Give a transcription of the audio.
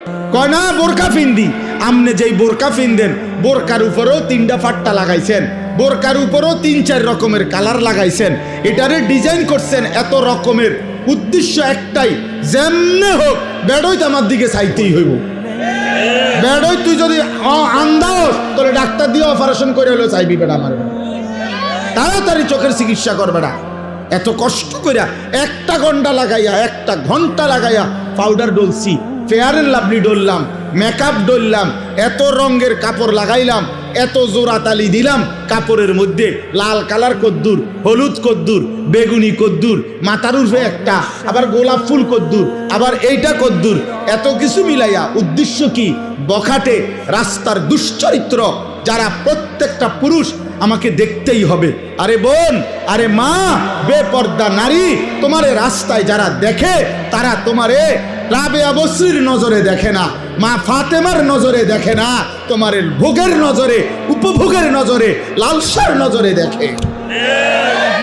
কয় না বোরকা ফিন্দি। আমনে যেই বোরকা ফিনদেন বোরকার উপরেও 3টা ফাট্টা লাগাইছেন, বোরকার উপরেও 3-4 রকমের কালার লাগাইছেন, এটারে ডিজাইন করছেন এত রকমের। উদ্দেশ্য একটাই, যেমনে হোক বেড়ই তো আমার দিকে চাইতেই হইব। বেড়ই তুই যদি আন্দাজ তোরে ডাক্তার দিয়ে অপারেশন করে হলেও চাইবি বেড়া আমার, তাড়াতাড়ি চোখের চিকিৎসা করবে না। এত কষ্ট কইরা 1 ঘন্টা লাগাইয়া পাউডার ডলছি, ফেয়ার এন্ড লাভলি ডললাম, মেকআপ ডললাম, এত রঙের কাপড় লাগাইলাম, এত জোড়া তালি দিলাম কাপড়ের মধ্যে, লাল কালার কদ্দুর, হলুদ কদ্দুর, বেগুনি কদ্দুর, মাথার উর্ফে একটা, আবার গোলাপ ফুল কদ্দুর, আবার এইটা কদ্দুর, এত কিছু মিলাইয়া উদ্দেশ্য কি? বখাটে রাস্তার দুশ্চরিত্র যারা প্রত্যেকটা পুরুষ আমাকে দেখতেই হবে। আরে বোন, আরে মা, বেপর্দা নারী, তোমারে রাস্তায় যারা দেখে তারা তোমারে রাবেয়া বসরির নজরে দেখে না, মা ফাতেমার নজরে দেখে না, তোমারে ভোগের নজরে, উপভোগের নজরে, লালসার নজরে দেখে।